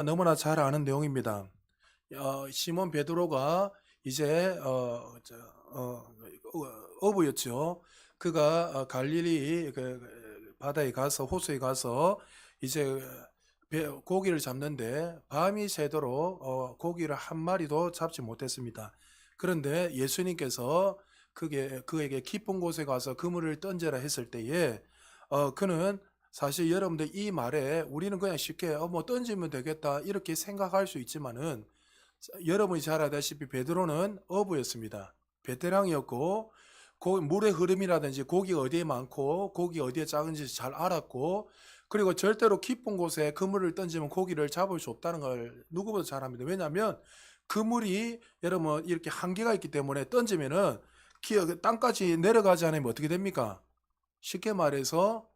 너무나 잘 아는 내용입니다. 시몬 베드로가 이제 어부였죠. 그가 갈릴리 바다에 가서 호수에 가서 이제 고기를 잡는데 밤이 새도록 고기를 한 마리도 잡지 못했습니다. 그런데 예수님께서 그에게 깊은 곳에 가서 그물을 던져라 했을 때에 그는 사실 여러분들 이 말에 우리는 그냥 쉽게 뭐 던지면 되겠다 이렇게 생각할 수 있지만은 여러분이 잘 아다시피 베드로는 어부였습니다. 베테랑이었고 물의 흐름이라든지 고기가 어디에 많고 고기가 어디에 작은지 잘 알았고, 그리고 절대로 깊은 곳에 그물을 던지면 고기를 잡을 수 없다는 걸 누구보다 잘 압니다. 왜냐하면 그물이 여러분 이렇게 한계가 있기 때문에 던지면은 땅까지 내려가지 않으면 어떻게 됩니까? 쉽게 말해서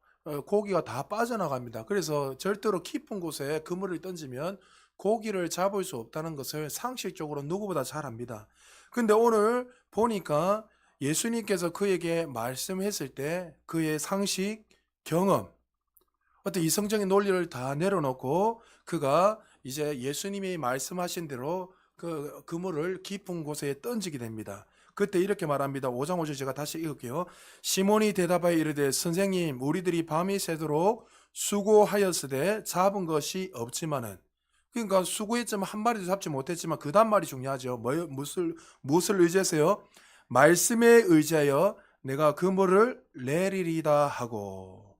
고기가 다 빠져나갑니다. 그래서 절대로 깊은 곳에 그물을 던지면 고기를 잡을 수 없다는 것을 상식적으로 누구보다 잘 압니다. 근데 오늘 보니까 예수님께서 그에게 말씀했을 때 그의 상식, 경험, 어떤 이성적인 논리를 다 내려놓고 그가 이제 예수님이 말씀하신 대로 그 그물을 깊은 곳에 던지게 됩니다. 그때 이렇게 말합니다. 5장 5절 제가 다시 읽을게요. 시몬이 대답하여 이르되 선생님 우리들이 밤이 새도록 수고하였으되 잡은 것이 없지만은, 그러니까 수고했지만 한 마리도 잡지 못했지만 그 다음 말이 중요하죠. 무엇을 의지해서요? 말씀에 의지하여 내가 그물을 내리리다 하고,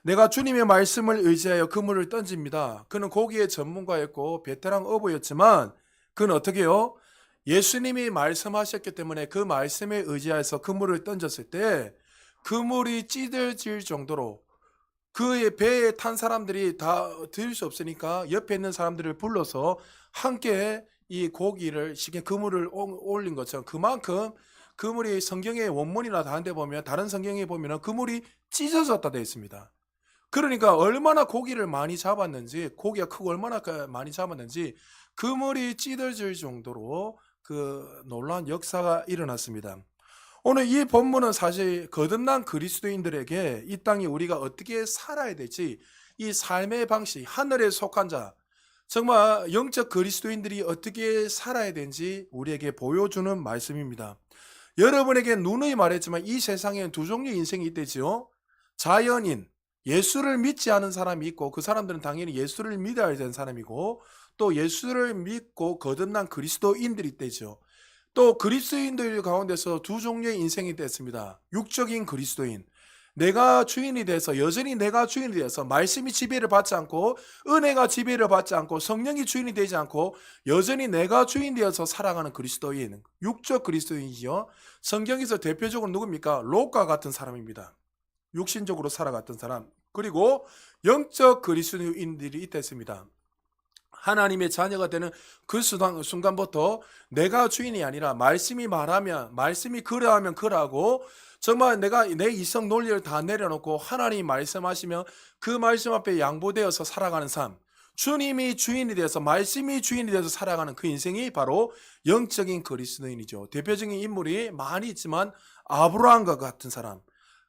내가 주님의 말씀을 의지하여 그물을 던집니다. 그는 고기의 전문가였고 베테랑 어부였지만 그는 어떻게 해요? 예수님이 말씀하셨기 때문에 그 말씀에 의지해서 그물을 던졌을 때 그물이 찌들질 정도로 그의 배에 탄 사람들이 다 들 수 없으니까 옆에 있는 사람들을 불러서 함께 이 고기를 쉽게 그물을 올린 것처럼, 그만큼 그물이 성경의 원문이나 다른 데 보면, 다른 성경에 보면 그물이 찢어졌다 되어 있습니다. 그러니까 얼마나 고기를 많이 잡았는지, 고기가 크고 얼마나 많이 잡았는지 그물이 찢어질 정도로 그 놀라운 역사가 일어났습니다. 오늘 이 본문은 사실 거듭난 그리스도인들에게 이 땅에 우리가 어떻게 살아야 될지, 이 삶의 방식, 하늘에 속한 자, 정말 영적 그리스도인들이 어떻게 살아야 되는지 우리에게 보여주는 말씀입니다. 여러분에게 누누이 말했지만 이 세상에는 두 종류의 인생이 있대지요. 자연인, 예수를 믿지 않은 사람이 있고, 그 사람들은 당연히 예수를 믿어야 되는 사람이고, 또 예수를 믿고 거듭난 그리스도인들이 있대죠. 또 그리스도인들 가운데서 두 종류의 인생이 있습니다. 육적인 그리스도인, 내가 주인이 돼서, 여전히 내가 주인이 되어서 말씀이 지배를 받지 않고 은혜가 지배를 받지 않고 성령이 주인이 되지 않고 여전히 내가 주인 되어서 살아가는 그리스도인, 육적 그리스도인이죠. 성경에서 대표적으로 누굽니까? 롯과 같은 사람입니다. 육신적으로 살아갔던 사람. 그리고 영적 그리스도인들이 있었습니다. 하나님의 자녀가 되는 그 순간부터 내가 주인이 아니라 말씀이 말하면, 말씀이 그러하면 그러하고, 정말 내가 내 이성 논리를 다 내려놓고 하나님이 말씀하시면 그 말씀 앞에 양보되어서 살아가는 삶, 주님이 주인이 되어서, 말씀이 주인이 되어서 살아가는 그 인생이 바로 영적인 그리스도인이죠. 대표적인 인물이 많이 있지만 아브라함과 같은 사람,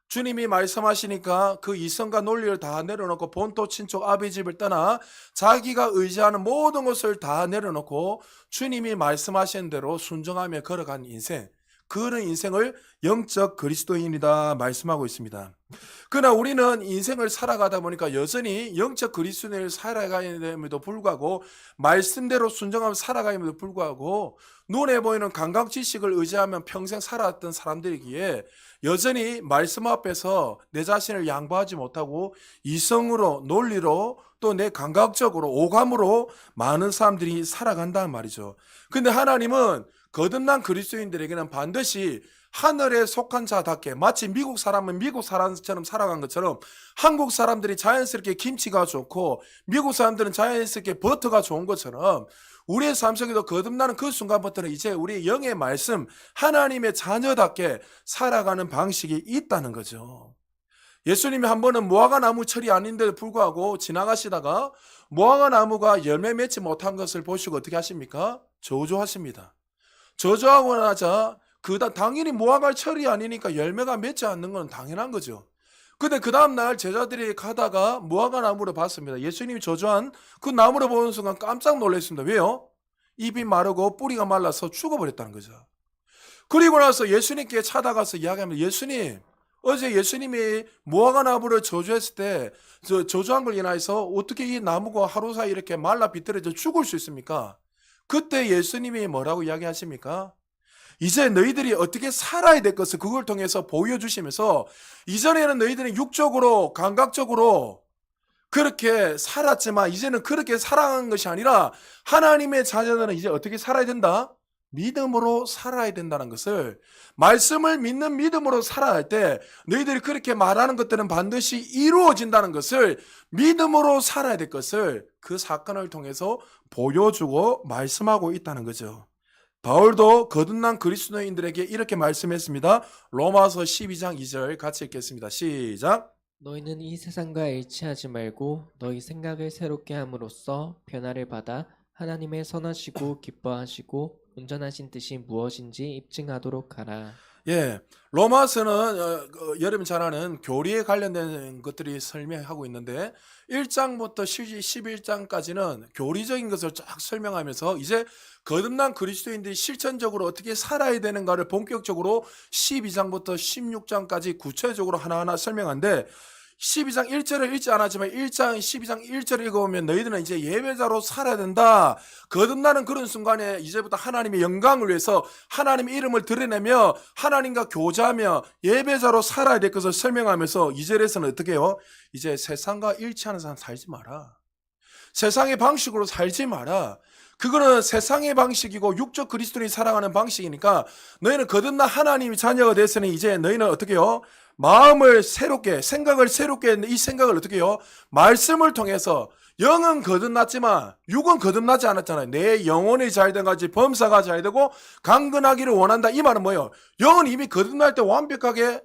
주님이 말씀하시니까 그 이성과 논리를 다 내려놓고 본토 친척 아비 집을 떠나 자기가 의지하는 모든 것을 다 내려놓고 주님이 말씀하신 대로 순종하며 걸어간 인생, 그런 인생을 영적 그리스도인이다 말씀하고 있습니다. 그러나 우리는 인생을 살아가다 보니까 여전히 영적 그리스도인을 살아가임에도 불구하고, 말씀대로 순종하며 살아가임에도 불구하고 눈에 보이는 감각 지식을 의지하며 평생 살아왔던 사람들이기에 여전히 말씀 앞에서 내 자신을 양보하지 못하고 이성으로, 논리로, 또 내 감각적으로, 오감으로 많은 사람들이 살아간다는 말이죠. 근데 하나님은 거듭난 그리스도인들에게는 반드시 하늘에 속한 자답게, 마치 미국 사람은 미국 사람처럼 살아간 것처럼 한국 사람들이 자연스럽게 김치가 좋고 미국 사람들은 자연스럽게 버터가 좋은 것처럼 우리의 삶 속에도 거듭나는 그 순간부터는 이제 우리 영의 말씀, 하나님의 자녀답게 살아가는 방식이 있다는 거죠. 예수님이 한 번은 무화과 나무 철이 아닌데도 불구하고 지나가시다가 무화과 나무가 열매 맺지 못한 것을 보시고 어떻게 하십니까? 저주하십니다. 저주하고 나자 당연히 무화과 철이 아니니까 열매가 맺지 않는 건 당연한 거죠. 근데 그 다음날 제자들이 가다가 무화과 나무를 봤습니다. 예수님이 저주한 그 나무를 보는 순간 깜짝 놀랐습니다. 왜요? 잎이 마르고 뿌리가 말라서 죽어버렸다는 거죠. 그리고 나서 예수님께 찾아가서 이야기합니다. 예수님, 어제 예수님이 무화과 나무를 저주했을 때 저주한 걸 인하여서 어떻게 이 나무가 하루 사이 이렇게 말라 비틀어져 죽을 수 있습니까? 그때 예수님이 뭐라고 이야기하십니까? 이제 너희들이 어떻게 살아야 될 것을 그걸 통해서 보여주시면서 이전에는 너희들은 육적으로 감각적으로 그렇게 살았지만 이제는 그렇게 살아가는 것이 아니라 하나님의 자녀들은 이제 어떻게 살아야 된다? 믿음으로 살아야 된다는 것을, 말씀을 믿는 믿음으로 살아야 할 때 너희들이 그렇게 말하는 것들은 반드시 이루어진다는 것을, 믿음으로 살아야 될 것을 그 사건을 통해서 보여주고 말씀하고 있다는 거죠. 바울도 거듭난 그리스도인들에게 이렇게 말씀했습니다. 로마서 12장 2절 같이 읽겠습니다. 시작. 너희는 이 세상과 일치하지 말고 너희 생각을 새롭게 함으로써 변화를 받아 하나님의 선하시고 기뻐하시고 온전하신 뜻이 무엇인지 입증하도록 하라. 예, 로마서는 여러분 잘 아는 교리에 관련된 것들이 설명하고 있는데 1장부터 11장까지는 교리적인 것을 쫙 설명하면서 이제 거듭난 그리스도인들이 실천적으로 어떻게 살아야 되는가를 본격적으로 12장부터 16장까지 구체적으로 하나하나 설명하는데, 12장 1절을 읽지 않았지만 12장 1절을 읽어보면 너희들은 이제 예배자로 살아야 된다. 거듭나는 그런 순간에 이제부터 하나님의 영광을 위해서 하나님의 이름을 드러내며 하나님과 교제하며 예배자로 살아야 될 것을 설명하면서 2절에서는 어떻게 해요? 이제 세상과 일치하는 사람 살지 마라. 세상의 방식으로 살지 마라. 그거는 세상의 방식이고 육적 그리스도인이 살아가는 방식이니까 너희는 거듭난 하나님의 자녀가 됐으니 이제 너희는 어떻게 해요? 마음을 새롭게, 생각을 새롭게 했는데 이 생각을 어떻게 해요? 말씀을 통해서. 영은 거듭났지만 육은 거듭나지 않았잖아요. 내 영혼이 잘된 같이 범사가 잘되고 강건하기를 원한다. 이 말은 뭐예요? 영은 이미 거듭날 때 완벽하게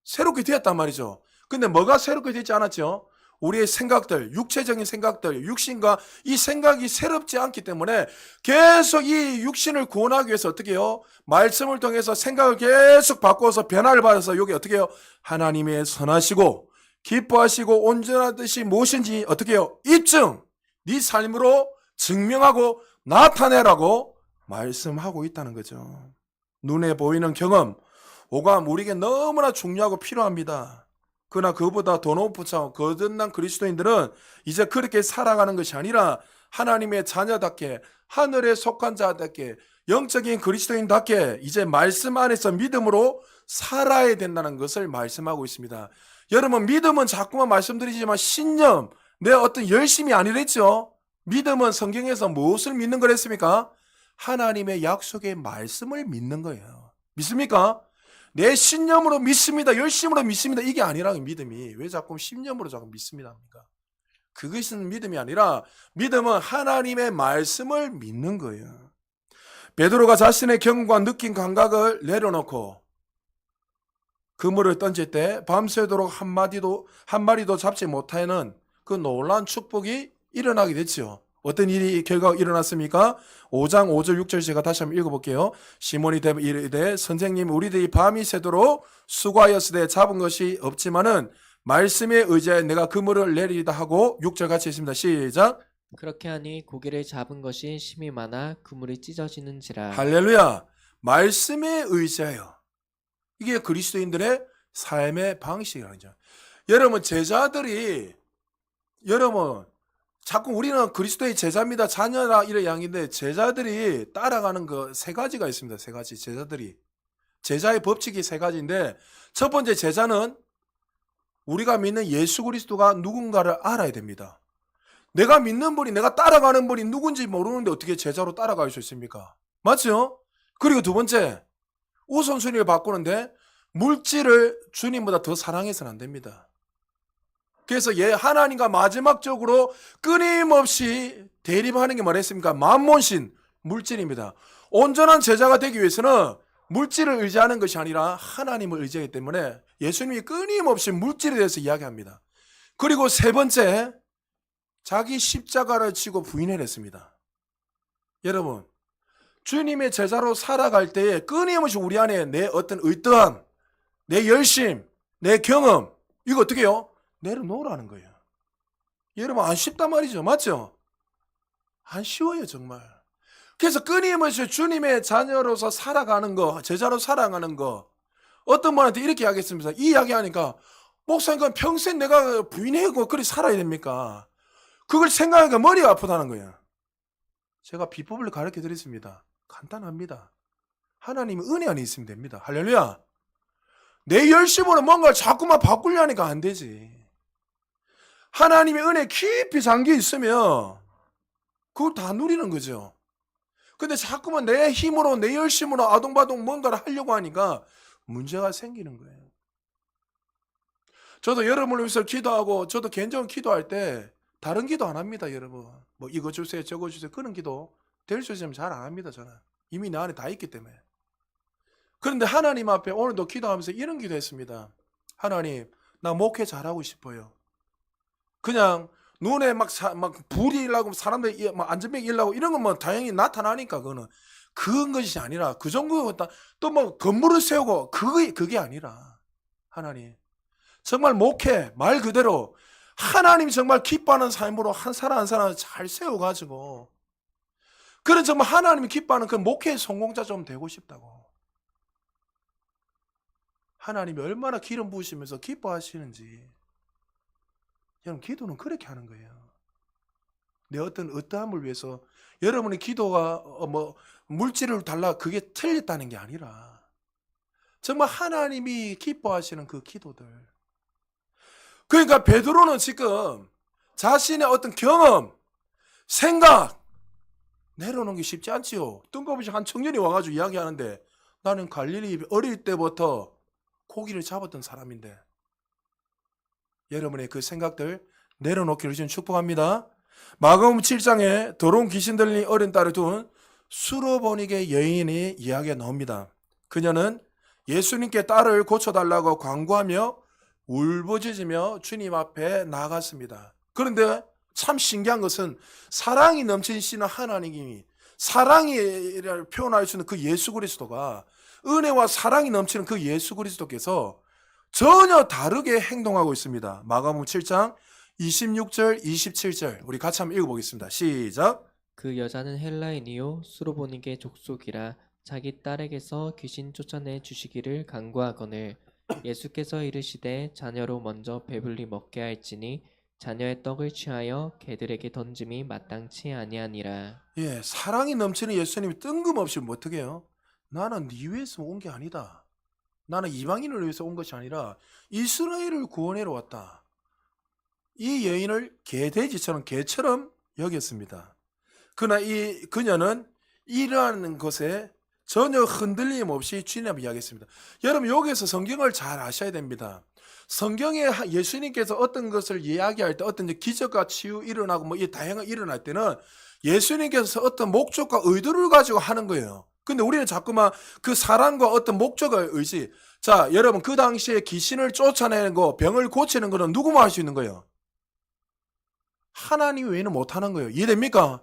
새롭게 되었단 말이죠. 근데 뭐가 새롭게 되지 않았죠? 우리의 생각들, 육체적인 생각들, 육신과 이 생각이 새롭지 않기 때문에 계속 이 육신을 구원하기 위해서 어떻게 해요? 말씀을 통해서 생각을 계속 바꿔서 변화를 받아서 여기 어떻게 해요? 하나님의 선하시고 기뻐하시고 온전한 뜻이 무엇인지 어떻게 해요? 입증! 네 삶으로 증명하고 나타내라고 말씀하고 있다는 거죠. 눈에 보이는 경험, 오감, 우리에게 너무나 중요하고 필요합니다. 그러나 그보다 더 높은 차원, 거듭난 그리스도인들은 이제 그렇게 살아가는 것이 아니라 하나님의 자녀답게, 하늘에 속한 자답게, 영적인 그리스도인답게 이제 말씀 안에서 믿음으로 살아야 된다는 것을 말씀하고 있습니다. 여러분, 믿음은 자꾸만 말씀드리지만 신념, 내 어떤 열심이 아니랬죠. 믿음은 성경에서 무엇을 믿는 거랬습니까? 하나님의 약속의 말씀을 믿는 거예요. 믿습니까? 내 신념으로 믿습니다. 열심으로 믿습니다. 이게 아니라 믿음이. 왜 자꾸 신념으로 자꾸 믿습니다 합니까? 그것은 믿음이 아니라 믿음은 하나님의 말씀을 믿는 거예요. 베드로가 자신의 경험과 느낀 감각을 내려놓고 그물을 던질 때 밤새도록 한 마리도 잡지 못하는 그 놀라운 축복이 일어나게 됐죠. 어떤 일이 결과가 일어났습니까? 5장 5절 6절 제가 다시 한번 읽어볼게요. 시몬이 이르되 선생님 우리들이 밤이 새도록 수고하였으되 잡은 것이 없지만은 말씀에 의지하여 내가 그물을 내리다 하고 6절 같이 있습니다. 시작. 그렇게 하니 고기를 잡은 것이 심이 많아 그물이 찢어지는지라. 할렐루야. 말씀에 의지하여. 이게 그리스도인들의 삶의 방식이라죠. 여러분 제자들이 자꾸 우리는 그리스도의 제자입니다. 자녀라 이런 양인데 제자들이 따라가는 그 세 가지가 있습니다. 세 가지. 제자의 법칙이 세 가지인데 첫 번째 제자는 우리가 믿는 예수 그리스도가 누군가를 알아야 됩니다. 내가 믿는 분이, 내가 따라가는 분이 누군지 모르는데 어떻게 제자로 따라갈 수 있습니까? 맞죠? 그리고 두 번째, 우선순위를 바꾸는데 물질을 주님보다 더 사랑해서는 안 됩니다. 그래서 하나님과 마지막적으로 끊임없이 대립하는 게 뭐랬습니까? 만몬신, 물질입니다. 온전한 제자가 되기 위해서는 물질을 의지하는 것이 아니라 하나님을 의지하기 때문에 예수님이 끊임없이 물질에 대해서 이야기합니다. 그리고 세 번째, 자기 십자가를 지고 부인을 했습니다. 여러분, 주님의 제자로 살아갈 때에 끊임없이 우리 안에 내 어떤 의떠함, 내 열심, 내 경험, 이거 어떻게 해요? 내려놓으라는 거예요. 여러분 안 쉽단 말이죠. 맞죠? 안 쉬워요 정말. 그래서 끊임없이 주님의 자녀로서 살아가는 거, 제자로 살아가는 거, 어떤 분한테 이렇게 하겠습니다. 이 이야기하니까 목사님 그럼 평생 내가 부인하고 그리 살아야 됩니까? 그걸 생각하니까 머리가 아프다는 거예요. 제가 비법을 가르쳐 드렸습니다. 간단합니다. 하나님의 은혜 안에 있으면 됩니다. 할렐루야. 내 열심으로 뭔가를 자꾸만 바꾸려니까 안 되지. 하나님의 은혜 깊이 잠겨 있으면 그걸 다 누리는 거죠. 근데 자꾸만 내 힘으로 내 열심으로 아동바동 뭔가를 하려고 하니까 문제가 생기는 거예요. 저도 여러분을 위해서 기도하고 저도 개인적으로 기도할 때 다른 기도 안 합니다. 여러분 뭐 이거 주세요 저거 주세요 그런 기도 될 수 있으면 잘 안 합니다. 저는 이미 내 안에 다 있기 때문에. 그런데 하나님 앞에 오늘도 기도하면서 이런 기도했습니다. 하나님 나 목회 잘하고 싶어요. 그냥 눈에 막 불이 일라고 사람들이 막 안전병이 일라고 이런 건 뭐 다행히 나타나니까 그건 것이 아니라 그 정도였다. 또 뭐 건물을 세우고 그게 아니라 하나님 정말 목회 말 그대로 하나님이 정말 기뻐하는 삶으로 한 사람 한 사람 잘 세워가지고 그런 정말 하나님이 기뻐하는 그 목회의 성공자 좀 되고 싶다고. 하나님이 얼마나 기름 부으시면서 기뻐하시는지. 여러분 기도는 그렇게 하는 거예요. 내 어떠함을 위해서 여러분의 기도가 뭐 물질을 달라 그게 틀렸다는 게 아니라 정말 하나님이 기뻐하시는 그 기도들. 그러니까 베드로는 지금 자신의 어떤 경험, 생각 내려놓는 게 쉽지 않지요. 뜬금없이 한 청년이 와가지고 이야기하는데 나는 갈릴리 어릴 때부터 고기를 잡았던 사람인데 여러분의 그 생각들 내려놓기를 지금 축복합니다. 마가복음 7장에 더러운 귀신 들린 어린 딸을 둔 수로보니게 여인의 이야기가 나옵니다. 그녀는 예수님께 딸을 고쳐달라고 간구하며 울부짖으며 주님 앞에 나갔습니다. 그런데 참 신기한 것은 사랑이 넘치시는 하나님이 사랑이를 표현할 수 있는 그 예수 그리스도가 은혜와 사랑이 넘치는 그 예수 그리스도께서 전혀 다르게 행동하고 있습니다. 마가복음 7장 26절 27절 우리 같이 한번 읽어보겠습니다. 시작. 그 여자는 헬라인이요 수로보니게 족속이라 자기 딸에게서 귀신 쫓아내 주시기를 간구하거늘 예수께서 이르시되 자녀로 먼저 배불리 먹게 할지니 자녀의 떡을 취하여 개들에게 던짐이 마땅치 아니하니라. 예, 사랑이 넘치는 예수님이 뜬금없이 뭐 어떻게 해요? 나는 네 위해서 온 게 아니다. 나는 이방인을 위해서 온 것이 아니라 이스라엘을 구원하러 왔다. 이 여인을 개처럼 여겼습니다. 그러나 그녀는 이러한 것에 전혀 흔들림 없이 주님 앞에 이야기했습니다. 여러분 여기서 성경을 잘 아셔야 됩니다. 성경에 예수님께서 어떤 것을 이야기할 때 어떤 기적과 치유 일어나고 뭐 이 다양한 일어날 때는 예수님께서 어떤 목적과 의도를 가지고 하는 거예요. 근데 우리는 자꾸만 그 사랑과 어떤 목적을 의지. 자, 여러분 그 당시에 귀신을 쫓아내는 거, 병을 고치는 거는 누구만 할 수 있는 거예요? 하나님 외에는 못 하는 거예요. 이해됩니까?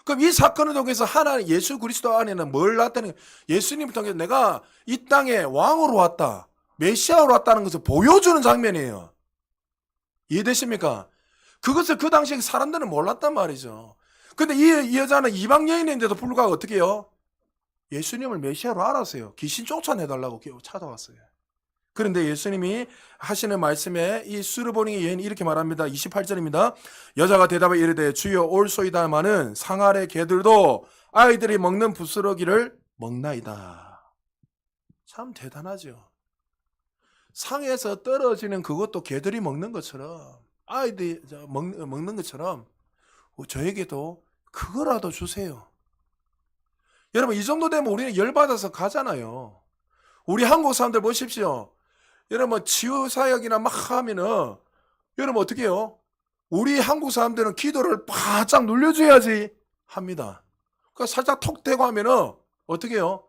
그럼 이 사건을 통해서 하나님 예수 그리스도 안에는 뭘 나타내는 거예요? 예수님을 통해서 내가 이 땅에 왕으로 왔다. 메시아로 왔다는 것을 보여주는 장면이에요. 이해되십니까? 그것을 그 당시에 사람들은 몰랐단 말이죠. 근데 이 여자는 이방 여인인데도 불구하고 어떻게 해요? 예수님을 메시아로 알았어요. 귀신 쫓아내달라고 찾아왔어요. 그런데 예수님이 하시는 말씀에 이 수르보니 여인이 이렇게 말합니다. 28절입니다. 여자가 대답해 이르되 주여 올소이다마는 상 아래 개들도 아이들이 먹는 부스러기를 먹나이다. 참 대단하죠. 상에서 떨어지는 그것도 개들이 먹는 것처럼 아이들이 먹는 것처럼 저에게도 그거라도 주세요. 여러분 이 정도 되면 우리는 열받아서 가잖아요. 우리 한국 사람들 보십시오. 여러분 치유사역이나 막 하면은 여러분 어떻게 해요? 우리 한국 사람들은 기도를 바짝 눌려줘야지 합니다. 그러니까 살짝 톡 대고 하면은 어떻게 해요?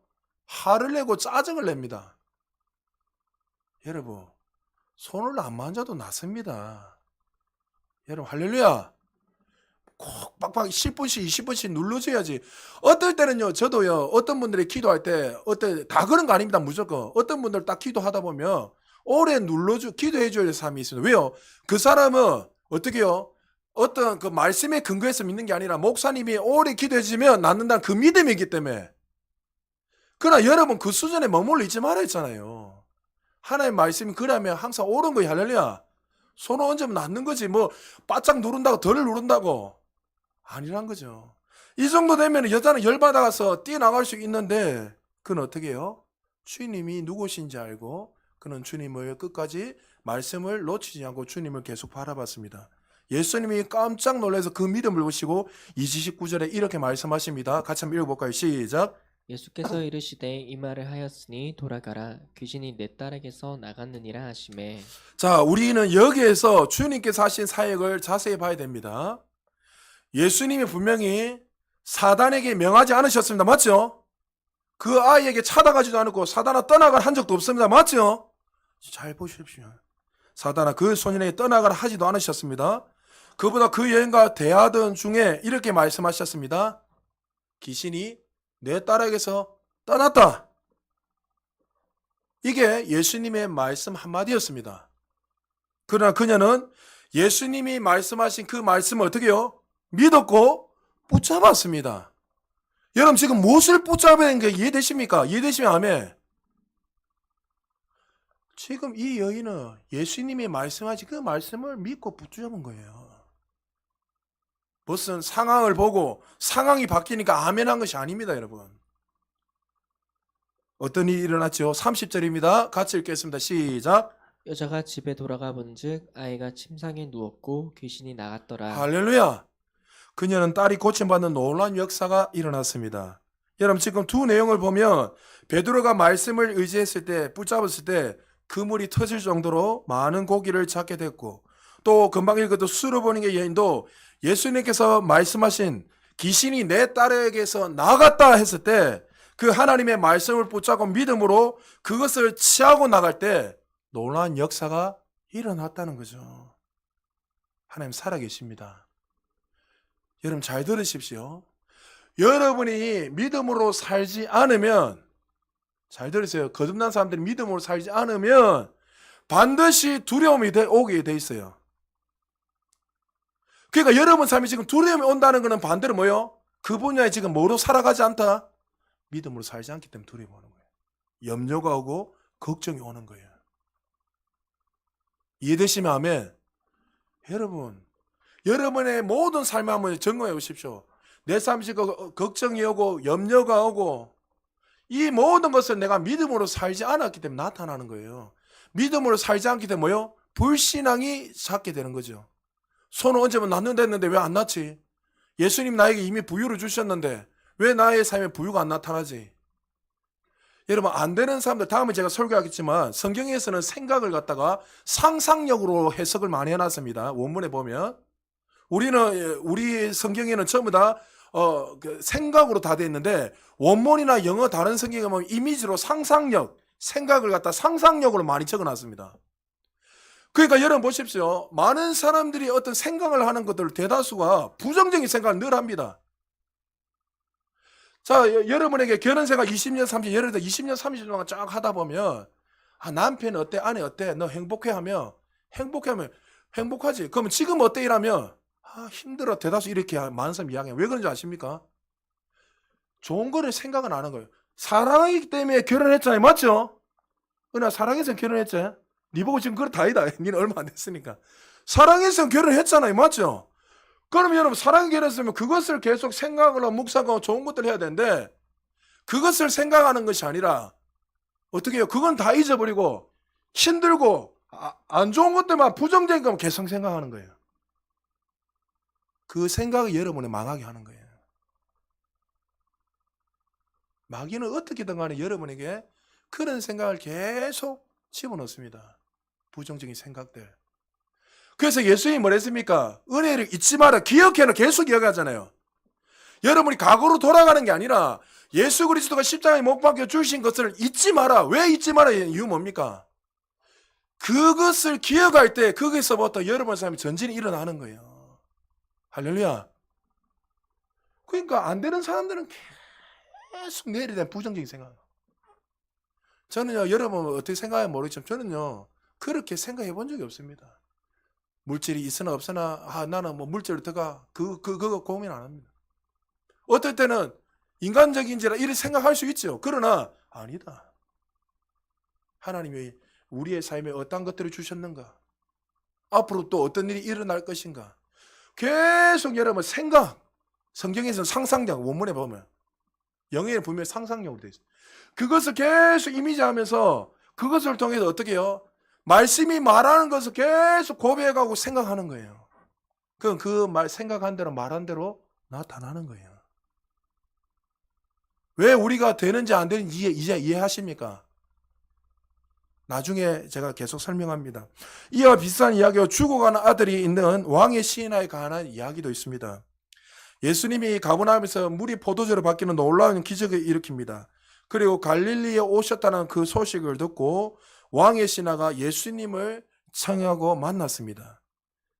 화를 내고 짜증을 냅니다. 여러분 손을 안 만져도 낫습니다. 여러분 할렐루야. 꼭 빡빡 10분씩 20분씩 눌러줘야지. 어떨 때는요 저도요 어떤 분들이 기도할 때 다 그런 거 아닙니다. 무조건 어떤 분들 딱 기도하다 보면 오래 기도해 줘야 될 사람이 있습니다. 왜요? 그 사람은 어떻게요? 어떤 그 말씀에 근거해서 믿는 게 아니라 목사님이 오래 기도해 주면 낫는다는 그 믿음이기 때문에. 그러나 여러분 그 수준에 머물러 있지 말아 했잖아요. 하나님 말씀이 그러면 항상 옳은 거야. 할렐루야. 손을 얹으면 낫는 거지. 뭐 바짝 누른다고 덜 누른다고. 아니란 거죠. 이 정도 되면 여자는 열받아가서 뛰어나갈 수 있는데 그는 어떻게 해요? 주님이 누구신지 알고 그는 주님을 끝까지 말씀을 놓치지 않고 주님을 계속 바라봤습니다. 예수님이 깜짝 놀라서 그 믿음을 보시고 29절에 이렇게 말씀하십니다. 같이 한번 읽어볼까요? 시작. 예수께서 이르시되 이 말을 하였으니 돌아가라 귀신이 내 딸에게서 나갔느니라 하시매. 자, 우리는 여기에서 주님께서 하신 사역을 자세히 봐야 됩니다. 예수님이 분명히 사단에게 명하지 않으셨습니다. 맞죠? 그 아이에게 찾아가지도 않았고 사단아 떠나가라 한 적도 없습니다. 맞죠? 잘 보십시오. 사단아 그 소년에게 떠나가라 하지도 않으셨습니다. 그보다 그 여인과 대하던 중에 이렇게 말씀하셨습니다. 귀신이 내 딸에게서 떠났다. 이게 예수님의 말씀 한마디였습니다. 그러나 그녀는 예수님이 말씀하신 그 말씀을 어떻게 해요? 믿었고 붙잡았습니다. 여러분 지금 무엇을 붙잡아야 게 이해되십니까? 이해되시면 아멘. 지금 이 여인은 예수님이 말씀하신 그 말씀을 믿고 붙잡은 거예요. 무슨 상황을 보고 상황이 바뀌니까 아멘한 것이 아닙니다, 여러분. 어떤 일이 일어났죠? 30절입니다. 같이 읽겠습니다. 시작. 여자가 집에 돌아가 본즉 아이가 침상에 누웠고 귀신이 나갔더라. 할렐루야. 그녀는 딸이 고침받는 놀라운 역사가 일어났습니다. 여러분 지금 두 내용을 보면 베드로가 말씀을 의지했을 때 붙잡았을 때 그물이 터질 정도로 많은 고기를 잡게 됐고 또 금방 읽어도 수르보니게 여인도 예수님께서 말씀하신 귀신이 내 딸에게서 나갔다 했을 때 그 하나님의 말씀을 붙잡고 믿음으로 그것을 취하고 나갈 때 놀라운 역사가 일어났다는 거죠. 하나님 살아계십니다. 여러분 잘 들으십시오. 여러분이 믿음으로 살지 않으면 잘 들으세요. 거듭난 사람들이 믿음으로 살지 않으면 반드시 두려움이 오게 돼 있어요. 그러니까 여러분 삶이 지금 두려움이 온다는 것은 반대로 뭐요? 그 분야에 지금 뭐로 살아가지 않다? 믿음으로 살지 않기 때문에 두려움이 오는 거예요. 염려가 오고 걱정이 오는 거예요. 이해되시면 아멘. 여러분, 여러분의 모든 삶을 한번 점검해 보십시오. 내 삶이 걱정이 오고 염려가 오고 이 모든 것을 내가 믿음으로 살지 않았기 때문에 나타나는 거예요. 믿음으로 살지 않기 때문에 뭐요? 불신앙이 찾게 되는 거죠. 손을 얹으면 낫는다 했는데 왜 안 낫지? 예수님 나에게 이미 부유를 주셨는데 왜 나의 삶에 부유가 안 나타나지? 여러분 안 되는 사람들 다음에 제가 설교하겠지만 성경에서는 생각을 갖다가 상상력으로 해석을 많이 해놨습니다. 원문에 보면 우리 성경에는 전부 다 그 생각으로 다 돼 있는데 원문이나 영어 다른 성경에 보면 이미지로 상상력, 생각을 갖다 상상력으로 많이 적어놨습니다. 그러니까 여러분 보십시오. 많은 사람들이 어떤 생각을 하는 것들 대다수가 부정적인 생각을 늘 합니다. 자, 여러분에게 결혼 생활 20년, 30년, 예를 들어 20년, 30년 동안 쫙 하다 보면 남편 어때? 아내 어때? 너 행복해? 하면 행복하지. 그러면 지금 어때? 이라면 힘들어. 대다수 이렇게 많은 사람 이야기해요. 왜 그런지 아십니까? 좋은 거를 생각은 안 하는 거예요. 사랑하기 때문에 결혼했잖아요. 맞죠? 은하 사랑해서 결혼했지? 네 보고 지금 그렇다 아니다. 니는 얼마 안 됐으니까. 사랑해서 결혼했잖아요. 맞죠? 그럼 여러분 사랑이 결혼했으면 그것을 계속 생각을 하고 묵상하고 좋은 것들 해야 되는데 그것을 생각하는 것이 아니라 어떻게 해요? 그건 다 잊어버리고 힘들고 안 좋은 것들만 부정적인 것만 계속 생각하는 거예요. 그 생각이 여러분을 망하게 하는 거예요. 마귀는 어떻게든 간에 여러분에게 그런 생각을 계속 집어넣습니다. 부정적인 생각들. 그래서 예수님이 뭐라 했습니까? 은혜를 잊지 마라. 기억해라. 계속 기억하잖아요. 여러분이 과거로 돌아가는 게 아니라 예수 그리스도가 십자가에 못 박혀 주신 것을 잊지 마라. 왜 잊지 마라? 이유 뭡니까? 그것을 기억할 때 거기서부터 여러분 삶에 전진이 일어나는 거예요. 할렐루야. 그러니까 안 되는 사람들은 계속 내일에 대한 부정적인 생각. 저는요, 여러분 어떻게 생각하면 모르겠지만 저는요, 그렇게 생각해 본 적이 없습니다. 물질이 있으나 없으나, 나는 뭐 물질 어떡하, 그거 고민 안 합니다. 어떨 때는 인간적인지라 이렇게 생각할 수 있죠. 그러나, 아니다. 하나님이 우리의 삶에 어떤 것들을 주셨는가? 앞으로 또 어떤 일이 일어날 것인가? 계속 여러분 생각, 성경에서는 상상력, 원문에 보면 영어에 보면 상상력으로 되어 있어요. 그것을 계속 이미지하면서 그것을 통해서 어떻게 해요? 말씀이 말하는 것을 계속 고백하고 생각하는 거예요. 그럼 그 말 생각한 대로 말한 대로 나타나는 거예요. 왜 우리가 되는지 안 되는지 이제 이해하십니까? 나중에 제가 계속 설명합니다. 이와 비슷한 이야기로 죽어가는 아들이 있는 왕의 시인아에 관한 이야기도 있습니다. 예수님이 가버나움에서 물이 포도주로 바뀌는 놀라운 기적을 일으킵니다. 그리고 갈릴리에 오셨다는 그 소식을 듣고 왕의 신하가 예수님을 청하고 만났습니다.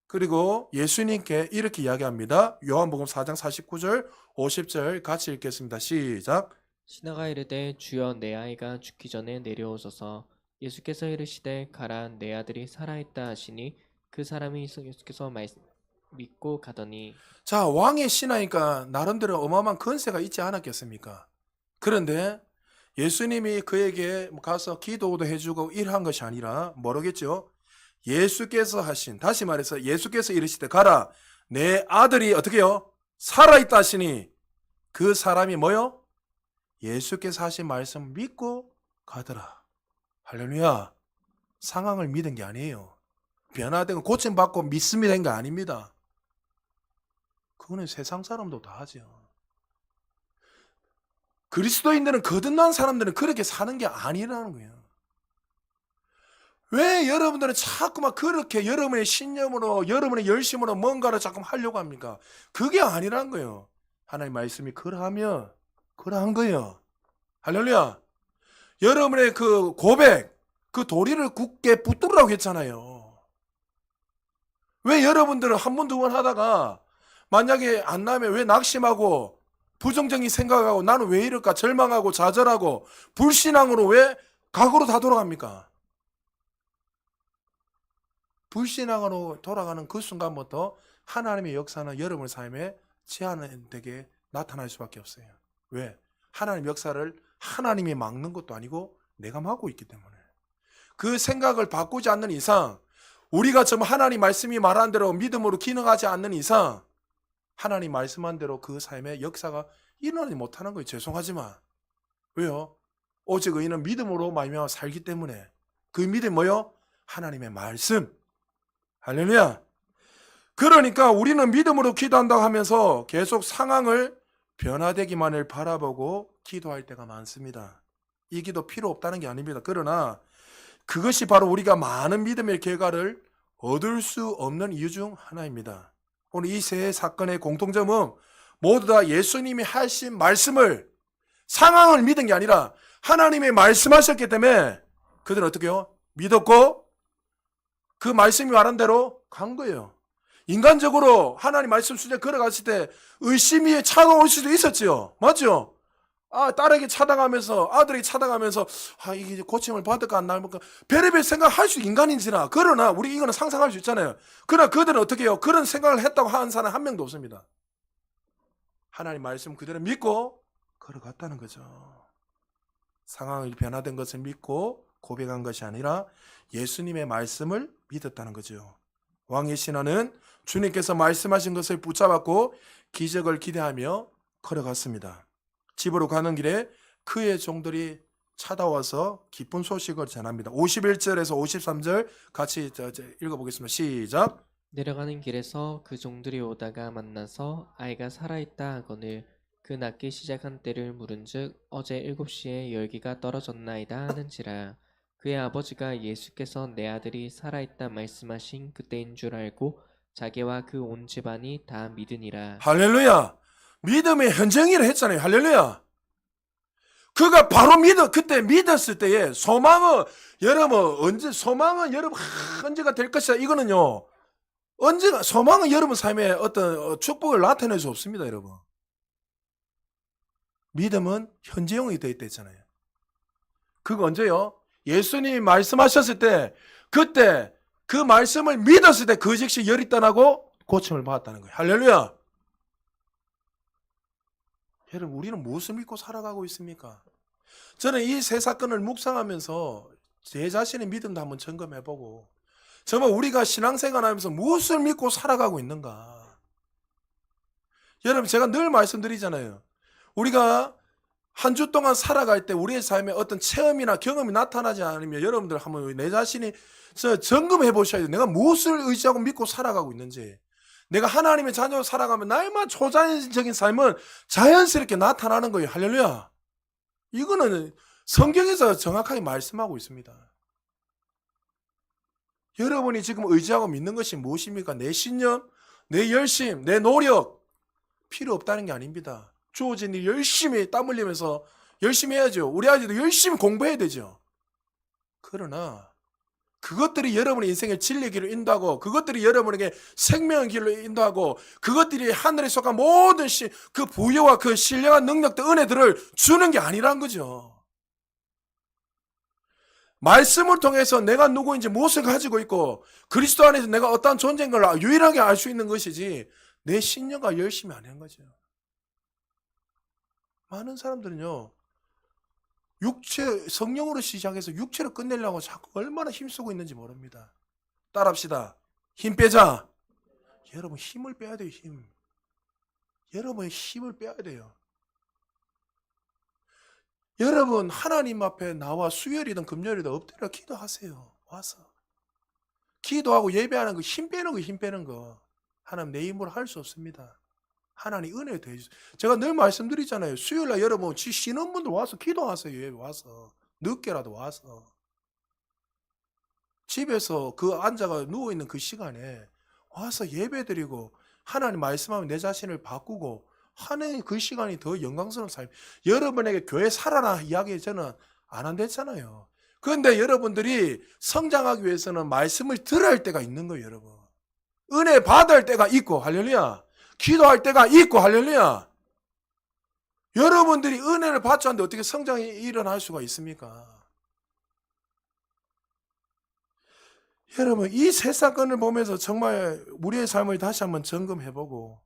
그리고 예수님께 이렇게 이야기합니다. 요한복음 4장 49절 50절 같이 읽겠습니다. 시작. 신하가 이르되 주여 내 아이가 죽기 전에 내려오소서. 예수께서 이르시되 가라 내 아들이 살아있다 하시니 그 사람이 예수께서 믿고 가더니. 자, 왕의 신하니까 나름대로 어마어마한 권세가 있지 않았겠습니까? 그런데 예수님이 그에게 가서 기도도 해주고 일한 것이 아니라 모르겠죠? 예수께서 하신, 다시 말해서 예수께서 이르시되 가라 내 아들이 어떻게 해요? 살아있다 하시니 그 사람이 뭐요? 예수께서 하신 말씀 믿고 가더라. 할렐루야. 상황을 믿은 게 아니에요. 변화되고 고침받고 믿음이 된 게 아닙니다. 그거는 세상 사람도 다 하죠. 그리스도인들은 거듭난 사람들은 그렇게 사는 게 아니라는 거예요. 왜 여러분들은 자꾸만 그렇게 여러분의 신념으로 여러분의 열심으로 뭔가를 자꾸 하려고 합니까? 그게 아니란 거예요. 하나님 말씀이 그러하면 그러한 거예요. 할렐루야. 여러분의 그 고백, 그 도리를 굳게 붙들으라고 했잖아요. 왜 여러분들은 한 번, 두 번 하다가 만약에 안 나면 왜 낙심하고 부정적인 생각하고 나는 왜 이럴까 절망하고 좌절하고 불신앙으로 왜 과거로 다 돌아갑니까? 불신앙으로 돌아가는 그 순간부터 하나님의 역사는 여러분 삶에 제한되게 나타날 수밖에 없어요. 왜? 하나님 역사를 하나님이 막는 것도 아니고 내가 막고 있기 때문에. 그 생각을 바꾸지 않는 이상, 우리가 좀 하나님 말씀이 말한 대로 믿음으로 기능하지 않는 이상 하나님 말씀한 대로 그 삶의 역사가 일어나지 못하는 거예요. 죄송하지만. 왜요? 오직 의인은 믿음으로 말미암아 살기 때문에. 그 믿음이 뭐요? 하나님의 말씀. 할렐루야. 그러니까 우리는 믿음으로 기도한다고 하면서 계속 상황을 변화되기만을 바라보고 기도할 때가 많습니다. 이 기도 필요 없다는 게 아닙니다. 그러나 그것이 바로 우리가 많은 믿음의 결과를 얻을 수 없는 이유 중 하나입니다. 오늘 이 세 사건의 공통점은 모두 다 예수님이 하신 말씀을, 상황을 믿은 게 아니라 하나님이 말씀하셨기 때문에 그들은 어떻게 해요? 믿었고 그 말씀이 말한 대로 간 거예요. 인간적으로 하나님 말씀 수제 걸어갔을 때 의심이 찾아올 수도 있었지요. 맞죠? 딸에게 찾아가면서, 아들에게 찾아가면서, 이게 고침을 받을까 안 나을까, 별의별 생각할 수 인간인지나. 그러나, 우리 이거는 상상할 수 있잖아요. 그러나 그들은 어떻게 해요? 그런 생각을 했다고 하는 사람 한 명도 없습니다. 하나님 말씀 그대로 믿고 걸어갔다는 거죠. 상황이 변화된 것을 믿고 고백한 것이 아니라 예수님의 말씀을 믿었다는 거죠. 왕의 신하는 주님께서 말씀하신 것을 붙잡았고 기적을 기대하며 걸어갔습니다. 집으로 가는 길에 그의 종들이 찾아와서 기쁜 소식을 전합니다. 51절에서 53절 같이 읽어보겠습니다. 시작. 내려가는 길에서 그 종들이 오다가 만나서 아이가 살아있다 하거늘 그 낫기 시작한 때를 물은즉 어제 7시에 열기가 떨어졌나이다 하는지라. 그의 아버지가 예수께서 내 아들이 살아있다 말씀하신 그때인 줄 알고 자기와 그 온 집안이 다 믿으니라. 할렐루야. 믿음의 현정이라 했잖아요. 할렐루야. 그가 바로 그때 믿었을 때에 소망은 여러분 언제가 될 것이다. 이거는요. 소망은 여러분 삶에 어떤 축복을 나타낼 수 없습니다, 여러분. 믿음은 현재형이 되어 있다 했잖아요. 그거 언제요? 예수님이 말씀하셨을 때, 그때 그 말씀을 믿었을 때 그 즉시 열이 떠나고 고침을 받았다는 거예요. 할렐루야. 여러분, 우리는 무엇을 믿고 살아가고 있습니까? 저는 이 세 사건을 묵상하면서 제 자신의 믿음도 한번 점검해보고, 정말 우리가 신앙생활 하면서 무엇을 믿고 살아가고 있는가? 여러분, 제가 늘 말씀드리잖아요. 우리가 한 주 동안 살아갈 때 우리의 삶에 어떤 체험이나 경험이 나타나지 않으면 여러분들 한번 내 자신이 점검해 보셔야 돼요. 내가 무엇을 의지하고 믿고 살아가고 있는지. 내가 하나님의 자녀로 살아가면 나의만 초자연적인 삶은 자연스럽게 나타나는 거예요. 할렐루야. 이거는 성경에서 정확하게 말씀하고 있습니다. 여러분이 지금 의지하고 믿는 것이 무엇입니까? 내 신념, 내 열심, 내 노력 필요 없다는 게 아닙니다. 주어진 일 열심히 땀 흘리면서 열심히 해야죠. 우리 아이들도 열심히 공부해야 되죠. 그러나 그것들이 여러분의 인생의 진리의 길을 인도하고, 그것들이 여러분에게 생명의 길로 인도하고, 그것들이 하늘에 속한 모든 그 부여와 그 신령한 능력들, 은혜들을 주는 게 아니란 거죠. 말씀을 통해서 내가 누구인지 무엇을 가지고 있고 그리스도 안에서 내가 어떠한 존재인 걸 유일하게 알 수 있는 것이지 내 신념과 열심이 아닌 거죠. 많은 사람들은요, 육체, 성령으로 시작해서 육체로 끝내려고 자꾸 얼마나 힘쓰고 있는지 모릅니다. 따라합시다. 힘 빼자. 여러분, 힘을 빼야 돼요. 힘. 여러분의 힘을 빼야 돼요. 여러분, 하나님 앞에 나와 수요일이든 금요일이든 엎드려 기도하세요. 와서 기도하고 예배하는 거, 힘 빼는 거, 힘 빼는 거 하나님 내 힘으로 할 수 없습니다. 하나님 은혜 더해주세요. 제가 늘 말씀드리잖아요. 수요일날 여러분 쉬는 분들 와서 기도하세요. 예배 와서 늦게라도 와서 집에서 그 앉아가 누워있는 그 시간에 와서 예배드리고 하나님 말씀하면 내 자신을 바꾸고 하는 그 시간이 더 영광스러운 삶. 여러분에게 교회 살아라 이야기 저는 안 한댔잖아요. 그런데 여러분들이 성장하기 위해서는 말씀을 들어야 할 때가 있는 거예요. 여러분, 은혜 받아야 할 때가 있고, 할렐루야. 기도할 때가 있고, 할렐루야. 여러분들이 은혜를 받지 않는데 어떻게 성장이 일어날 수가 있습니까? 여러분, 이 세 사건을 보면서 정말 우리의 삶을 다시 한번 점검해보고,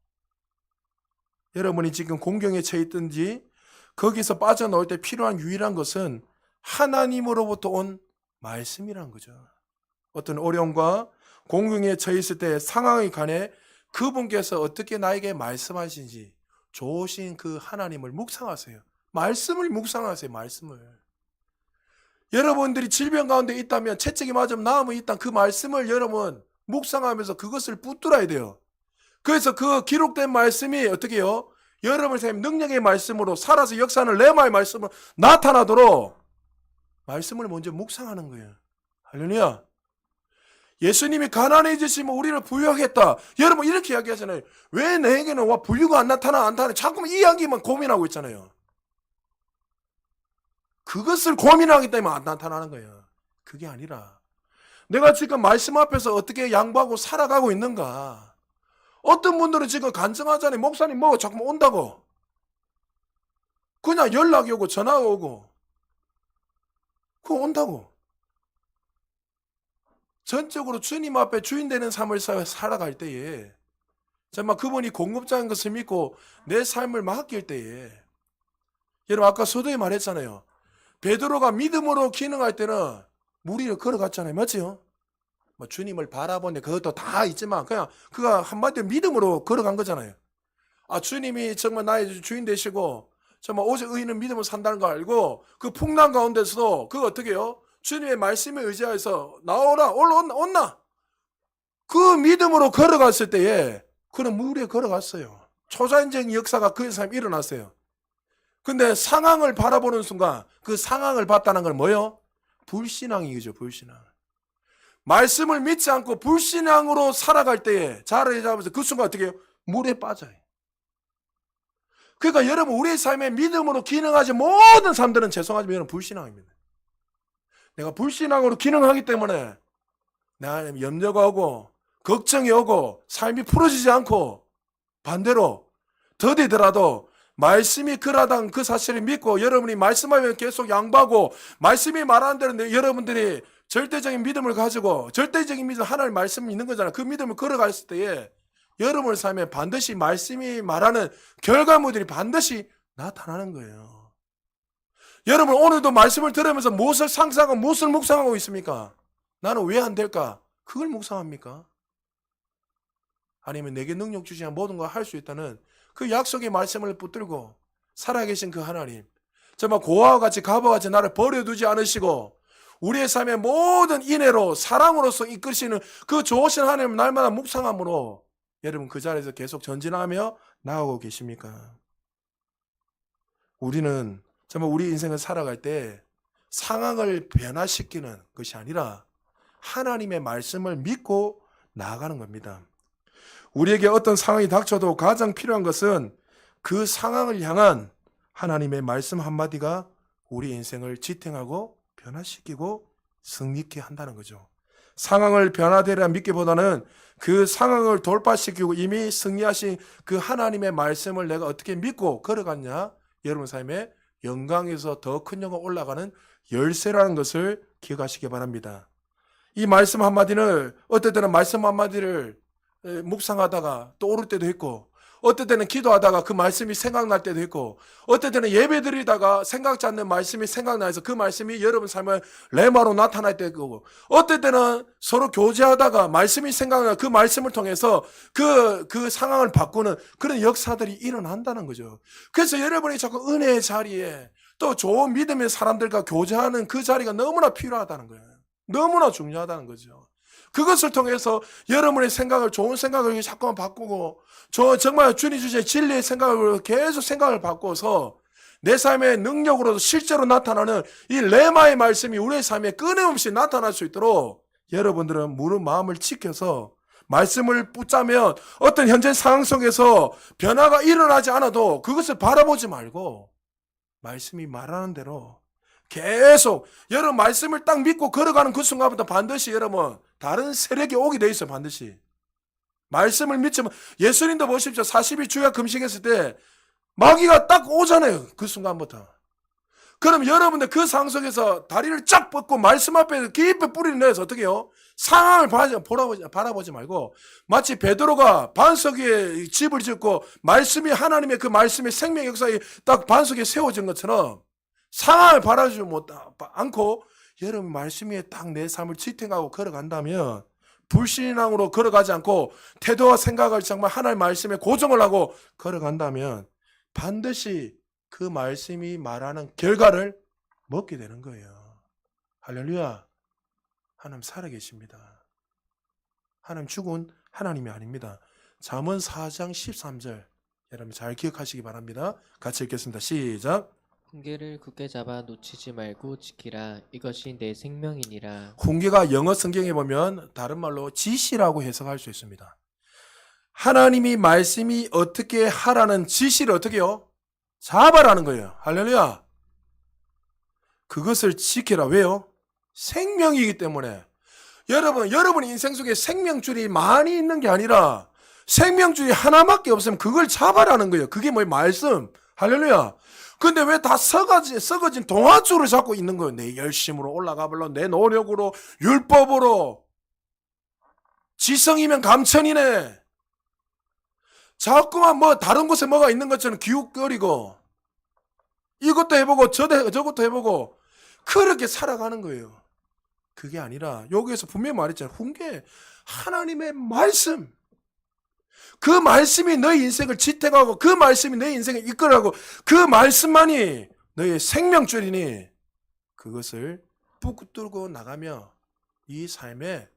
여러분이 지금 공경에 처해 있든지 거기서 빠져나올 때 필요한 유일한 것은 하나님으로부터 온 말씀이란 거죠. 어떤 어려움과 공경에 처해 있을 때 상황에 관해 그분께서 어떻게 나에게 말씀하신지 좋으신 그 하나님을 묵상하세요. 말씀을 묵상하세요. 말씀을. 여러분들이 질병 가운데 있다면, 채찍이 맞으면 나음이 있다, 그 말씀을 여러분 묵상하면서 그것을 붙들어야 돼요. 그래서 그 기록된 말씀이 어떻게 해요? 여러분의 삶 능력의 말씀으로 살아서 역사하는 레마의 말씀으로 나타나도록 말씀을 먼저 묵상하는 거예요. 할렐루야. 예수님이 가난해지시면 우리를 부유하겠다. 여러분 이렇게 이야기하잖아요. 왜 내게는 와 부유가 안 나타나? 자꾸만 이 이야기만 고민하고 있잖아요. 그것을 고민하기 때문에 안 나타나는 거예요. 그게 아니라 내가 지금 말씀 앞에서 어떻게 양보하고 살아가고 있는가. 어떤 분들은 지금 간증하잖아요. 목사님 뭐 자꾸 온다고. 그냥 연락이 오고 전화가 오고. 그거 온다고. 전적으로 주님 앞에 주인 되는 삶을 살아갈 때에 정말 그분이 공급자인 것을 믿고 내 삶을 맡길 때에, 여러분 아까 서두에 말했잖아요. 베드로가 믿음으로 기능할 때는 물 위를 걸어갔잖아요. 맞지요? 뭐 주님을 바라보니 그것도 다 있지만 그냥 그가 한마디로 믿음으로 걸어간 거잖아요. 아, 주님이 정말 나의 주인 되시고 정말 오직 의인은 믿음으로 산다는 걸 알고 그 풍랑 가운데서도 그거 어떻게 해요? 주님의 말씀에 의지해서 나오라 올라온나 그 믿음으로 걸어갔을 때에 그는 물 위에 걸어갔어요. 초자연적인 역사가 그 사람이 일어났어요. 근데 상황을 바라보는 순간 그 상황을 봤다는 건 뭐예요? 불신앙이죠. 불신앙. 말씀을 믿지 않고 불신앙으로 살아갈 때에 자리를 잡으면서 그 순간 어떻게 해요? 물에 빠져요. 그러니까 여러분 우리의 삶에 믿음으로 기능하지 모든 사람들은 죄송하지만 여러분 불신앙입니다. 내가 불신앙으로 기능하기 때문에 나 염려가 오고 걱정이 오고 삶이 풀어지지 않고 반대로 더디더라도 말씀이 그라당 그 사실을 믿고 여러분이 말씀하면 계속 양보하고 말씀이 말하는 대로 여러분들이 절대적인 믿음을 가지고 절대적인 믿음 하나님 말씀이 있는 거잖아. 그 믿음을 걸어갔을 때에 여러분의 삶에 반드시 말씀이 말하는 결과물들이 반드시 나타나는 거예요. 여러분 오늘도 말씀을 들으면서 무엇을 상상하고 무엇을 묵상하고 있습니까? 나는 왜 안 될까? 그걸 묵상합니까? 아니면 내게 능력 주시냐 모든 걸 할 수 있다는 그 약속의 말씀을 붙들고 살아계신 그 하나님, 정말 고아와 같이 가부와 같이 나를 버려두지 않으시고 우리의 삶의 모든 인애로 사랑으로서 이끄시는 그 좋으신 하나님 날마다 묵상함으로 여러분 그 자리에서 계속 전진하며 나아가고 계십니까? 우리는 정말 우리 인생을 살아갈 때 상황을 변화시키는 것이 아니라 하나님의 말씀을 믿고 나아가는 겁니다. 우리에게 어떤 상황이 닥쳐도 가장 필요한 것은 그 상황을 향한 하나님의 말씀 한마디가 우리 인생을 지탱하고 변화시키고 승리케 한다는 거죠. 상황을 변화되리라 믿기보다는 그 상황을 돌파시키고 이미 승리하신 그 하나님의 말씀을 내가 어떻게 믿고 걸어갔냐, 여러분 삶에 영광에서 더 큰 영광 올라가는 열쇠라는 것을 기억하시기 바랍니다. 이 말씀 한마디는 어떨 때는 말씀 한마디를 묵상하다가 떠오를 때도 있고, 어떨 때는 기도하다가 그 말씀이 생각날 때도 있고, 어떨 때는 예배 드리다가 생각지 않는 말씀이 생각나서 그 말씀이 여러분 삶의 레마로 나타날 때도 있고, 어떨 때는 서로 교제하다가 말씀이 생각나 그 말씀을 통해서 그 상황을 바꾸는 그런 역사들이 일어난다는 거죠. 그래서 여러분이 자꾸 은혜의 자리에 또 좋은 믿음의 사람들과 교제하는 그 자리가 너무나 필요하다는 거예요. 너무나 중요하다는 거죠. 그것을 통해서 여러분의 생각을, 좋은 생각을 자꾸만 바꾸고, 정말 주님 주시의 진리의 생각을 계속 생각을 바꿔서 내 삶의 능력으로도 실제로 나타나는 이 레마의 말씀이 우리의 삶에 끊임없이 나타날 수 있도록 여러분들은 무릇 마음을 지켜서 말씀을 붙잡으면 어떤 현재 상황 속에서 변화가 일어나지 않아도 그것을 바라보지 말고 말씀이 말하는 대로 계속 여러분 말씀을 딱 믿고 걸어가는 그 순간부터 반드시 여러분 다른 세력이 오게 돼 있어요. 반드시 말씀을 믿지만, 예수님도 보십시오. 40일 주야 금식했을 때 마귀가 딱 오잖아요. 그 순간부터. 그럼 여러분들 그 상황 속에서 다리를 쫙 뻗고 말씀 앞에 깊이 뿌리를 내서 어떻게 해요? 상황을 바라보지 말고 마치 베드로가 반석 위에 집을 짓고 말씀이 하나님의 그 말씀의 생명 역사에 딱 반석에 세워진 것처럼 상황을 바라보지 않고 여러분 말씀 위에 딱 내 삶을 지탱하고 걸어간다면, 불신앙으로 걸어가지 않고 태도와 생각을 정말 하나님 말씀에 고정을 하고 걸어간다면 반드시 그 말씀이 말하는 결과를 먹게 되는 거예요. 할렐루야. 하나님 살아계십니다. 하나님 죽은 하나님이 아닙니다. 잠언 4장 13절 여러분 잘 기억하시기 바랍니다. 같이 읽겠습니다. 시작. 훈계를 굳게 잡아 놓치지 말고 지키라. 이것이 내 생명이니라. 훈계가 영어 성경에 보면 다른 말로 지시라고 해석할 수 있습니다. 하나님이 말씀이 어떻게 하라는 지시를 어떻게 해요? 잡아라는 거예요. 할렐루야. 그것을 지키라. 왜요? 생명이기 때문에. 여러분 인생 속에 생명줄이 많이 있는 게 아니라 생명줄이 하나밖에 없으면 그걸 잡아라는 거예요. 그게 뭐예요? 말씀. 할렐루야. 근데 왜 다 썩어진 동화줄을 잡고 있는 거예요? 내 열심으로 올라가버려, 내 노력으로, 율법으로. 지성이면 감천이네. 자꾸만 뭐 다른 곳에 뭐가 있는 것처럼 기웃거리고 이것도 해보고 저것도 해보고 그렇게 살아가는 거예요. 그게 아니라 여기에서 분명히 말했잖아요. 훈계, 하나님의 말씀. 그 말씀이 너의 인생을 지탱하고 그 말씀이 너의 인생을 이끌어가고 그 말씀만이 너의 생명줄이니 그것을 붙들고 나가며 이 삶의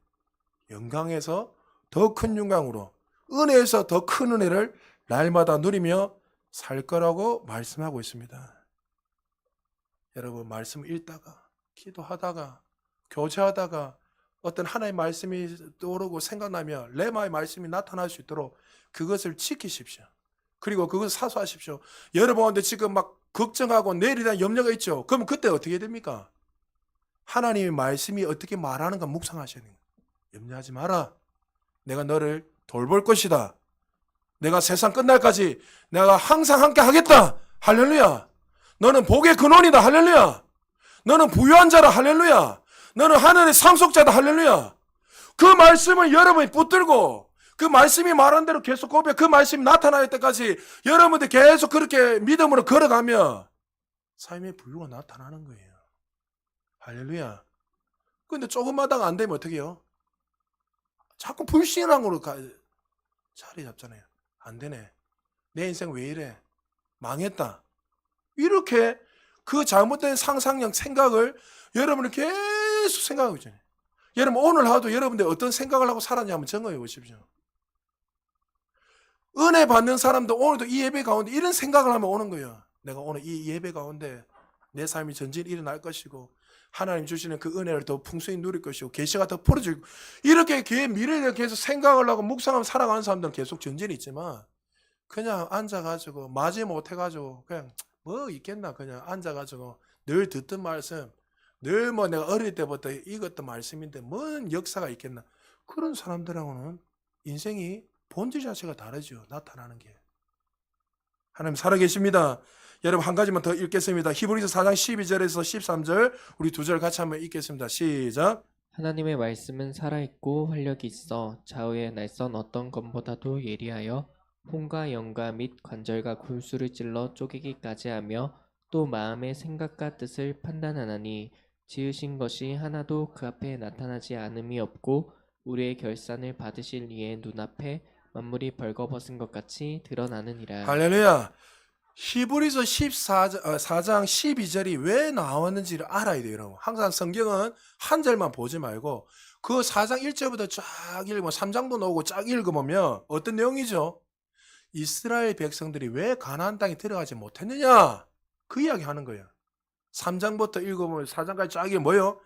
영광에서 더 큰 영광으로, 은혜에서 더 큰 은혜를 날마다 누리며 살 거라고 말씀하고 있습니다. 여러분 말씀 읽다가 기도하다가 교제하다가 어떤 하나의 말씀이 떠오르고 생각나며 레마의 말씀이 나타날 수 있도록 그것을 지키십시오. 그리고 그것을 사수하십시오. 여러분한테 지금 막 걱정하고 내일에 대한 염려가 있죠. 그럼 그때 어떻게 됩니까? 하나님의 말씀이 어떻게 말하는가 묵상하셔야 돼요. 염려하지 마라. 내가 너를 돌볼 것이다. 내가 세상 끝날까지 내가 항상 함께 하겠다. 할렐루야. 너는 복의 근원이다. 할렐루야. 너는 부유한 자라. 할렐루야. 너는 하늘의 상속자다. 할렐루야. 그 말씀을 여러분이 붙들고 그 말씀이 말한 대로 계속 고백, 그 말씀이 나타날 때까지 여러분들 계속 그렇게 믿음으로 걸어가면 삶의 부유가 나타나는 거예요. 할렐루야. 근데 조금마다가 안 되면 어떻게 해요? 자꾸 불신앙으로 자리 잡잖아요. 안 되네. 내 인생 왜 이래? 망했다. 이렇게 그 잘못된 상상력, 생각을 여러분은 계속 생각하고 있잖아요. 여러분 오늘 하도 여러분들 어떤 생각을 하고 살았냐 한번 점검해 보십시오. 은혜 받는 사람도 오늘도 이 예배 가운데 이런 생각을 하면 오는 거예요. 내가 오늘 이 예배 가운데 내 삶이 전진이 일어날 것이고 하나님 주시는 그 은혜를 더 풍성히 누릴 것이고 계시가 더 풀어지고 이렇게 미래를 계속 생각을 하고 묵상하며 살아가는 사람들은 계속 전진이 있지만 그냥 앉아가지고 맞이 못해가지고 그냥 뭐 있겠나 그냥 앉아가지고 늘 듣던 말씀 늘 뭐 내가 어릴 때부터 읽었던 말씀인데 뭔 역사가 있겠나 그런 사람들하고는 인생이 본질 자체가 다르죠. 나타나는 게. 하나님 살아계십니다. 여러분 한 가지만 더 읽겠습니다. 히브리서 4장 12절에서 13절 우리 두 절 같이 한번 읽겠습니다. 시작. 하나님의 말씀은 살아있고 활력이 있어 좌우의 날선 어떤 검보다도 예리하여 혼과 영과 및 관절과 골수를 찔러 쪼개기까지 하며 또 마음의 생각과 뜻을 판단하나니 지으신 것이 하나도 그 앞에 나타나지 않음이 없고 우리의 결산을 받으실 이의 눈앞에 만물이 벌거벗은 것 같이 드러나느니라. 할렐루야. 히브리서 4장 12절이 왜 나왔는지를 알아야 돼요. 여러분. 항상 성경은 한 절만 보지 말고 그 4장 1절부터 쫙 읽으면 3장도 나오고 쫙 읽어보면 어떤 내용이죠? 이스라엘 백성들이 왜 가나안 땅에 들어가지 못했느냐? 그 이야기 하는 거예요. 3장부터 읽어보면 4장까지 쫙 이게 뭐예요?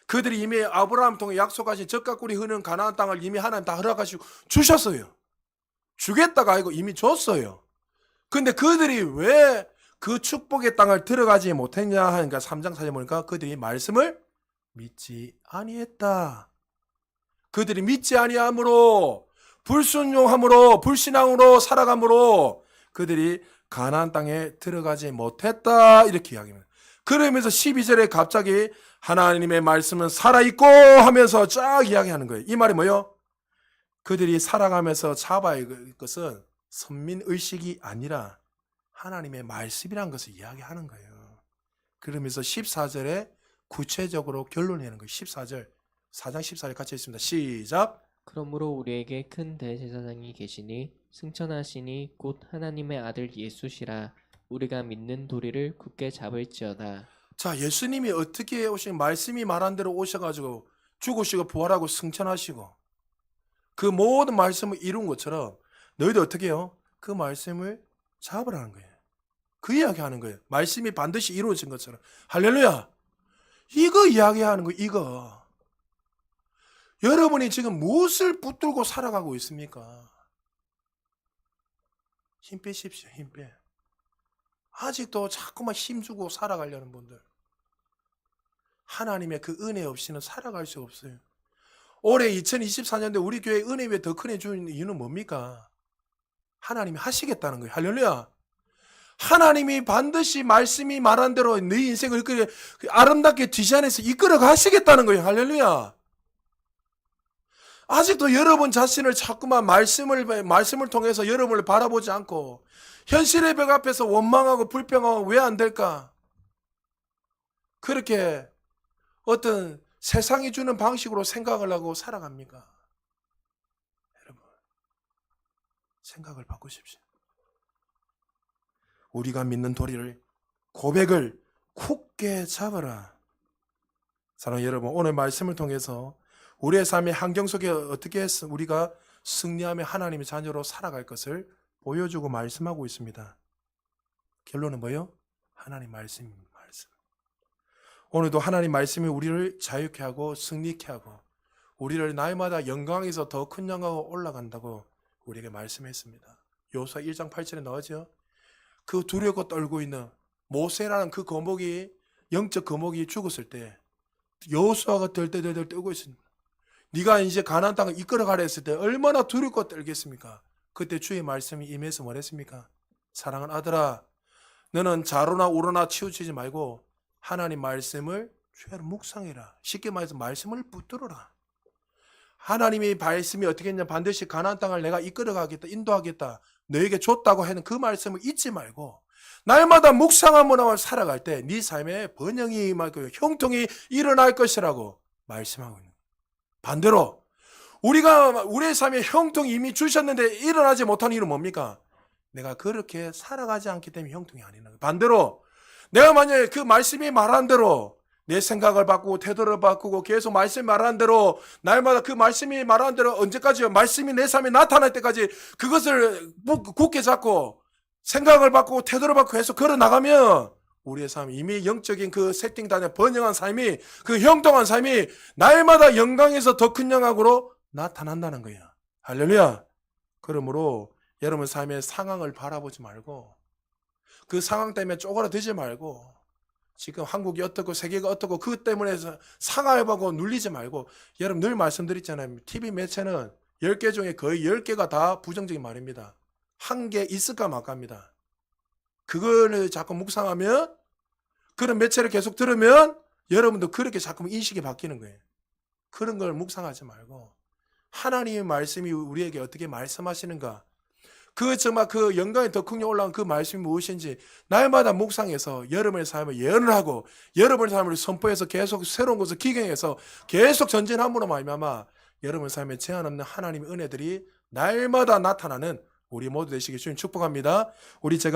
그들이 이미 아브라함 통해 약속하신 젖과 꿀이 흐르는 가나안 땅을 이미 하나님 다 허락하시고 주셨어요. 주겠다가 아니고 이미 줬어요. 근데 그들이 왜 그 축복의 땅을 들어가지 못했냐 하니까 3장 4절 보니까 그들이 말씀을 믿지 아니했다. 그들이 믿지 아니함으로 불순종함으로 불신앙으로 살아감으로 그들이 가나안 땅에 들어가지 못했다 이렇게 이야기합니다. 그러면서 12절에 갑자기 하나님의 말씀은 살아있고 하면서 쫙 이야기하는 거예요. 이 말이 뭐예요? 그들이 살아가면서 잡아야 할 것은 선민의식이 아니라 하나님의 말씀이라는 것을 이야기하는 거예요. 그러면서 14절에 구체적으로 결론 내는 거예요. 14절 4장 14절 같이 있습니다. 시작. 그러므로 우리에게 큰 대제사장이 계시니 승천하시니 곧 하나님의 아들 예수시라. 우리가 믿는 도리를 굳게 잡을지어다. 자, 예수님이 어떻게 오신 말씀이 말한 대로 오셔가지고 죽으시고 부활하고 승천하시고 그 모든 말씀을 이룬 것처럼 너희도 어떻게 해요? 그 말씀을 잡으라는 거예요. 그 이야기 하는 거예요. 말씀이 반드시 이루어진 것처럼. 할렐루야. 이거 이야기하는 거 이거. 여러분이 지금 무엇을 붙들고 살아가고 있습니까? 힘 빼십시오. 힘 빼. 아직도 자꾸만 힘주고 살아가려는 분들. 하나님의 그 은혜 없이는 살아갈 수 없어요. 올해 2024년도에 우리 교회 은혜 위에 더 큰 애 주는 이유는 뭡니까? 하나님이 하시겠다는 거예요. 할렐루야. 하나님이 반드시 말씀이 말한 대로 네 인생을 아름답게 디자인해서 이끌어 가시겠다는 거예요. 할렐루야. 아직도 여러분 자신을 자꾸만 말씀을 통해서 여러분을 바라보지 않고 현실의 벽 앞에서 원망하고 불평하고 왜 안 될까? 그렇게 어떤 세상이 주는 방식으로 생각을 하고 살아갑니까? 여러분, 생각을 바꾸십시오. 우리가 믿는 도리를, 고백을 굳게 잡아라. 사랑하는 여러분, 오늘 말씀을 통해서 우리의 삶의 환경 속에 어떻게 우리가 승리하며 하나님의 자녀로 살아갈 것을 보여주고 말씀하고 있습니다. 결론은 뭐예요? 하나님 말씀입니다. 오늘도 하나님 말씀이 우리를 자유케 하고 승리케 하고 우리를 날마다 영광에서 더 큰 영광으로 올라간다고 우리에게 말씀했습니다. 여호수아 1장 8절에 나오죠. 그 두려워 떨고 있는 모세라는 그 거목이 영적 거목이 죽었을 때 여호수아가 덜덜덜 떨고 있습니다. 네가 이제 가나안 땅을 이끌어 가려 했을 때 얼마나 두렵고 떨겠습니까? 그때 주의 말씀이 임해서 뭐랬습니까? 사랑하는 아들아, 너는 좌로나 우로나 치우치지 말고 하나님 말씀을 주야로 묵상해라. 쉽게 말해서 말씀을 붙들어라. 하나님이 말씀이 어떻게 했냐, 반드시 가나안 땅을 내가 이끌어가겠다, 인도하겠다, 너에게 줬다고 하는 그 말씀을 잊지 말고 날마다 묵상함으로 살아갈 때 네 삶에 번영이 임하고 형통이 일어날 것이라고 말씀하고 있는 거예요. 반대로 우리가 우리의 삶에 형통이 이미 주셨는데 일어나지 못하는 이유는 뭡니까? 내가 그렇게 살아가지 않기 때문에 형통이 안 일어나는 거예요. 반대로 내가 만약에 그 말씀이 말한 대로 내 생각을 바꾸고 태도를 바꾸고 계속 말씀이 말하는 대로 날마다 그 말씀이 말하는 대로 언제까지요? 말씀이 내 삶에 나타날 때까지 그것을 굳게 잡고 생각을 바꾸고 태도를 바꾸고 해서 걸어 나가면 우리의 삶 이미 영적인 그 세팅단의 번영한 삶이 그 형통한 삶이 날마다 영광에서 더 큰 영광으로 나타난다는 거예요. 할렐루야. 그러므로 여러분 삶의 상황을 바라보지 말고 그 상황 때문에 쪼그라들지 말고 지금 한국이 어떻고 세계가 어떻고 그 때문에 상하게 보고 눌리지 말고 여러분 늘 말씀드렸잖아요. TV 매체는 10개 중에 거의 10개가 다 부정적인 말입니다. 한 개 있을까 말까입니다. 그걸 자꾸 묵상하면 그런 매체를 계속 들으면 여러분도 그렇게 자꾸 인식이 바뀌는 거예요. 그런 걸 묵상하지 말고 하나님의 말씀이 우리에게 어떻게 말씀하시는가 그 정말 그 영광의 덕흥에 올라온 그 말씀이 무엇인지 날마다 묵상해서 여러분의 삶을 예언을 하고 여러분의 삶을 선포해서 계속 새로운 것을 기경해서 계속 전진함으로 말미암아 여러분의 삶에 제한 없는 하나님의 은혜들이 날마다 나타나는 우리 모두 되시길 주님 축복합니다. 우리 제가